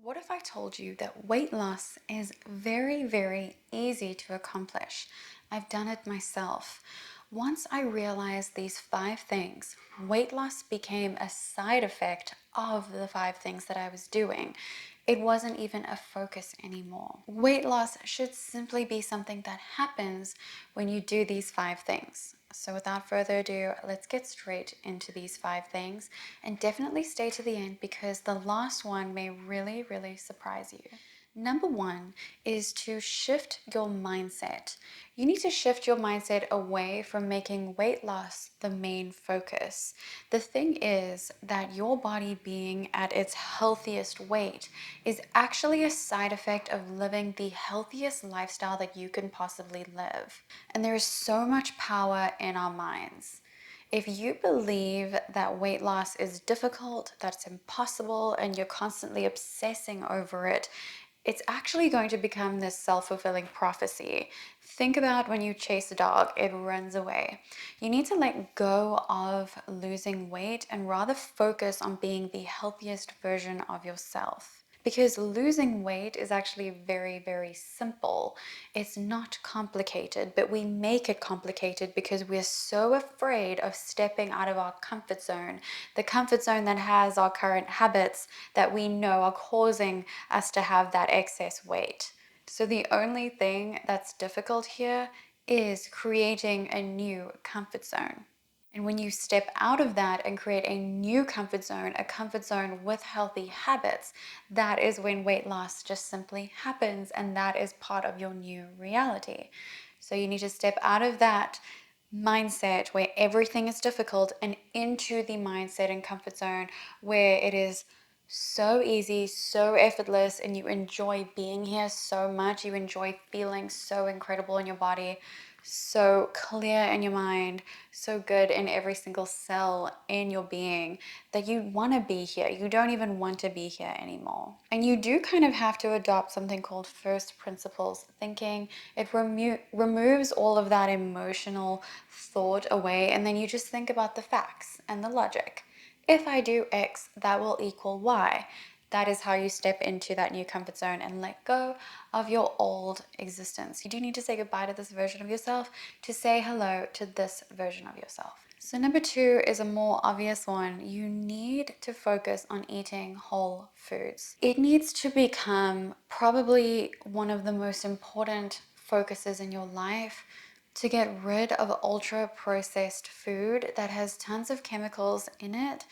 What if I told you that weight loss is very, very easy to accomplish? I've done it myself. Once I realized these 5 things, weight loss became a side effect of the 5 things that I was doing. It wasn't even a focus anymore. Weight loss should simply be something that happens when you do these 5 things. So without further ado, let's get straight into these 5 things, and definitely stay to the end because the last one may really, really surprise you. Number 1 is to shift your mindset. You need to shift your mindset away from making weight loss the main focus. The thing is that your body being at its healthiest weight is actually a side effect of living the healthiest lifestyle that you can possibly live. And there is so much power in our minds. If you believe that weight loss is difficult, that it's impossible, and you're constantly obsessing over it, it's actually going to become this self-fulfilling prophecy. Think about when you chase a dog, it runs away. You need to let go of losing weight and rather focus on being the healthiest version of yourself. Because losing weight is actually very, very simple. It's not complicated, but we make it complicated because we're so afraid of stepping out of our comfort zone, the comfort zone that has our current habits that we know are causing us to have that excess weight. So the only thing that's difficult here is creating a new comfort zone. And when you step out of that and create a new comfort zone, a comfort zone with healthy habits, that is when weight loss just simply happens, and that is part of your new reality. So you need to step out of that mindset where everything is difficult and into the mindset and comfort zone where it is so easy, so effortless, and you enjoy being here so much. You enjoy feeling so incredible in your body, so clear in your mind, so good in every single cell in your being that you want to be here. You don't even want to be here anymore. And you do kind of have to adopt something called first principles thinking. It removes all of that emotional thought away, and then you just think about the facts and the logic. If I do X, that will equal Y. That is how you step into that new comfort zone and let go of your old existence. You do need to say goodbye to this version of yourself to say hello to this version of yourself. So number 2 is a more obvious one. You need to focus on eating whole foods. It needs to become probably one of the most important focuses in your life to get rid of ultra processed food that has tons of chemicals in it,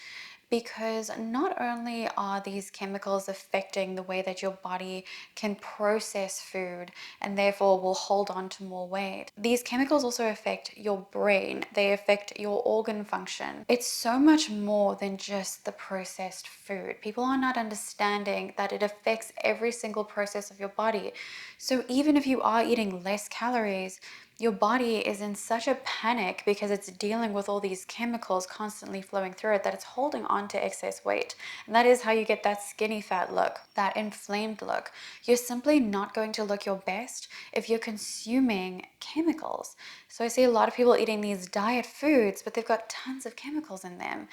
because not only are these chemicals affecting the way that your body can process food and therefore will hold on to more weight, these chemicals also affect your brain. They affect your organ function. It's so much more than just the processed food. People are not understanding that it affects every single process of your body. So even if you are eating less calories, your body is in such a panic because it's dealing with all these chemicals constantly flowing through it that it's holding on to excess weight. And that is how you get that skinny fat look, that inflamed look. You're simply not going to look your best if you're consuming chemicals. So I see a lot of people eating these diet foods, but they've got tons of chemicals in them.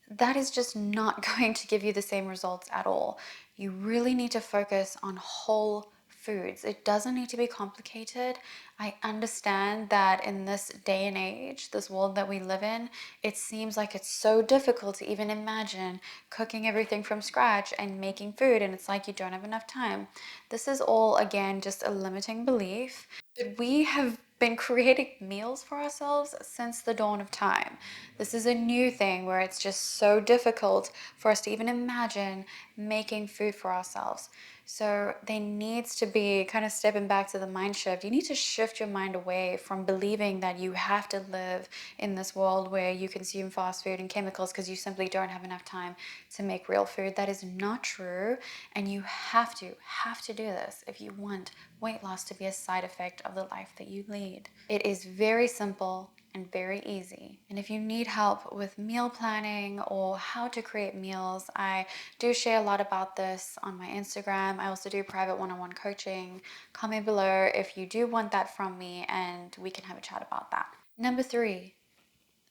That is just not going to give you the same results at all. You really need to focus on whole foods. It doesn't need to be complicated. I understand that in this day and age, this world that we live in, it seems like it's so difficult to even imagine cooking everything from scratch and making food, and it's like you don't have enough time. This is all, again, just a limiting belief. But we have been creating meals for ourselves since the dawn of time. This is a new thing where it's just so difficult for us to even imagine making food for ourselves. So there needs to be kind of stepping back to the mind shift. You need to shift your mind away from believing that you have to live in this world where you consume fast food and chemicals because you simply don't have enough time to make real food. That is not true, and you have to do this if you want weight loss to be a side effect of the life that you lead. It is very simple and very easy. And if you need help with meal planning or how to create meals, I do share a lot about this on my Instagram. I also do private one-on-one coaching. Comment below if you do want that from me and we can have a chat about that. Number 3,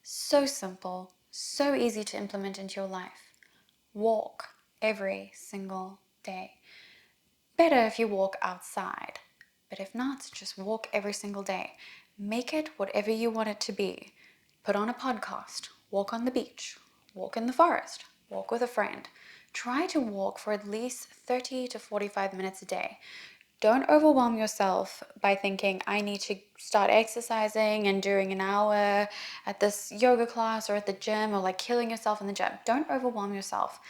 so simple, so easy to implement into your life. Walk every single day. Better if you walk outside, but if not, just walk every single day. Make it whatever you want it to be. Put on a podcast, walk on the beach, walk in the forest, walk with a friend. Try to walk for at least 30 to 45 minutes a day. Don't overwhelm yourself by thinking, I need to start exercising and doing an hour at this yoga class or at the gym, or like killing yourself in the gym. Don't overwhelm yourself.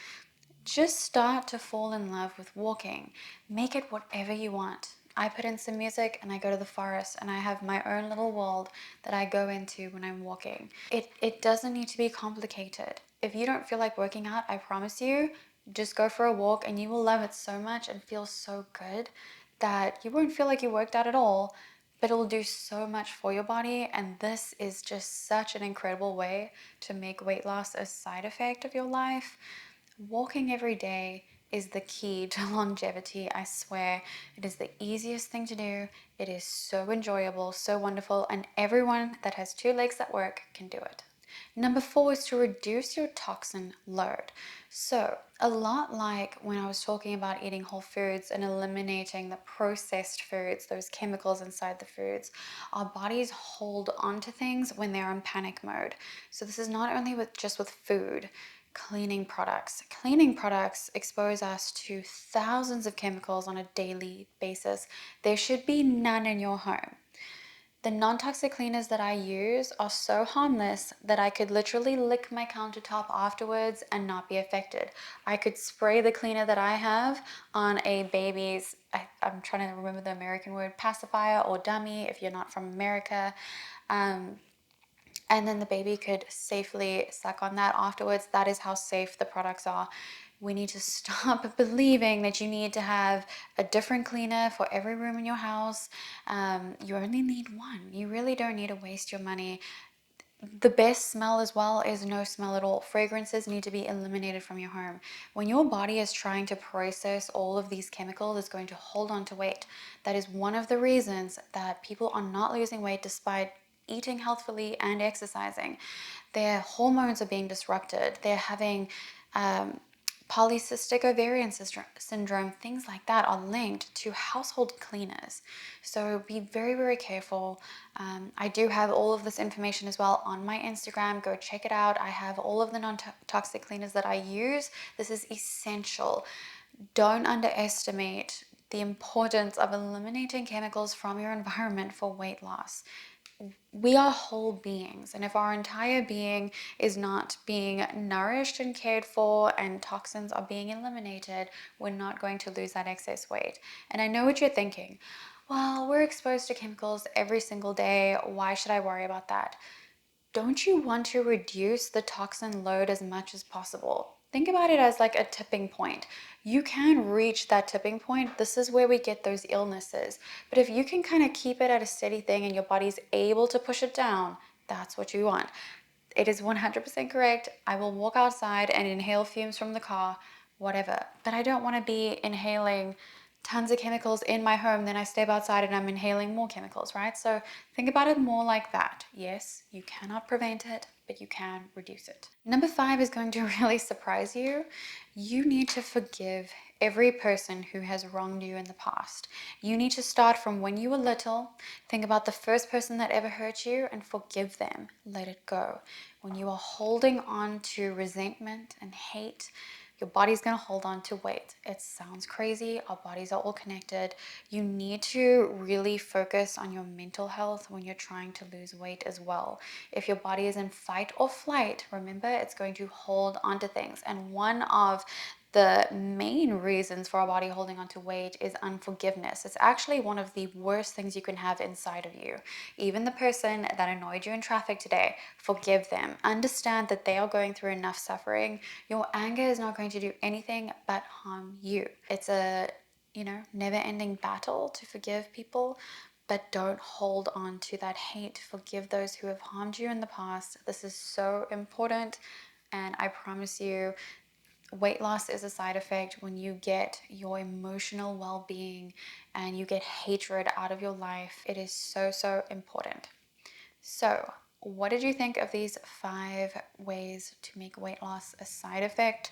Just start to fall in love with walking. Make it whatever you want. I put in some music and I go to the forest and I have my own little world that I go into when I'm walking. It doesn't need to be complicated. If you don't feel like working out, I promise you, just go for a walk and you will love it so much and feel so good that you won't feel like you worked out at all, but it'll do so much for your body. And this is just such an incredible way to make weight loss a side effect of your life. Walking every day is the key to longevity, I swear. It is the easiest thing to do. It is so enjoyable, so wonderful, and everyone that has two legs that work can do it. Number 4 is to reduce your toxin load. So, a lot like when I was talking about eating whole foods and eliminating the processed foods, those chemicals inside the foods, our bodies hold on to things when they're in panic mode. So this is not only just with food. Cleaning products. Cleaning products expose us to thousands of chemicals on a daily basis. There should be none in your home. The non-toxic cleaners that I use are so harmless that I could literally lick my countertop afterwards and not be affected. I could spray the cleaner that I have on a baby's, I'm trying to remember the American word, pacifier or dummy if you're not from America. And then the baby could safely suck on that afterwards. That is how safe the products are. We need to stop believing that you need to have a different cleaner for every room in your house. You only need one. You really don't need to waste your money. The best smell as well is no smell at all. Fragrances need to be eliminated from your home. When your body is trying to process all of these chemicals, it's going to hold on to weight. That is one of the reasons that people are not losing weight despite eating healthfully and exercising. Their hormones are being disrupted. They're having polycystic ovarian syndrome, things like that are linked to household cleaners. So be very, very careful. I do have all of this information as well on my Instagram. Go check it out. I have all of the non-toxic cleaners that I use. This is essential. Don't underestimate the importance of eliminating chemicals from your environment for weight loss. We are whole beings, and if our entire being is not being nourished and cared for and toxins are being eliminated, we're not going to lose that excess weight. And I know what you're thinking. Well, we're exposed to chemicals every single day. Why should I worry about that? Don't you want to reduce the toxin load as much as possible? Think about it as like a tipping point. You can reach that tipping point. This is where we get those illnesses. But if you can kind of keep it at a steady thing and your body's able to push it down, that's what you want. It is 100% correct. I will walk outside and inhale fumes from the car, whatever. But I don't want to be inhaling tons of chemicals in my home, then I step outside and I'm inhaling more chemicals, right? So think about it more like that. Yes, you cannot prevent it, but you can reduce it. Number 5 is going to really surprise you. You need to forgive every person who has wronged you in the past. You need to start from when you were little. Think about the first person that ever hurt you and forgive them. Let it go. When you are holding on to resentment and hate, your body's going to hold on to weight. It sounds crazy. Our bodies are all connected. You need to really focus on your mental health when you're trying to lose weight as well. If your body is in fight or flight, remember it's going to hold on to things. And one of the main reasons for our body holding on to weight is unforgiveness. It's actually one of the worst things you can have inside of you. Even the person that annoyed you in traffic today, forgive them. Understand that they are going through enough suffering. Your anger is not going to do anything but harm you. It's a, never-ending battle to forgive people, but don't hold on to that hate. Forgive those who have harmed you in the past. This is so important, and I promise you, weight loss is a side effect when you get your emotional well-being and you get hatred out of your life. It is so, so important. So, what did you think of these 5 ways to make weight loss a side effect?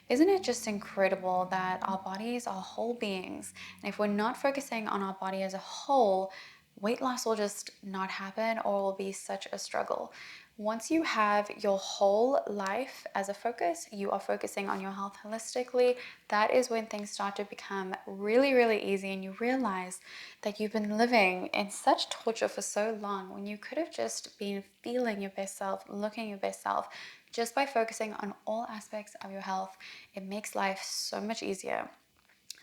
Isn't it just incredible that our bodies are whole beings? And if we're not focusing on our body as a whole, weight loss will just not happen or will be such a struggle. Once you have your whole life as a focus, you are focusing on your health holistically, that is when things start to become really, really easy, and you realize that you've been living in such torture for so long when you could have just been feeling your best self, looking your best self, just by focusing on all aspects of your health. It makes life so much easier.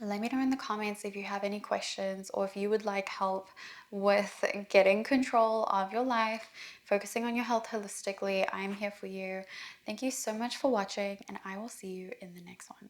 Let me know in the comments if you have any questions or if you would like help with getting control of your life, focusing on your health holistically. I am here for you. Thank you so much for watching, and I will see you in the next one.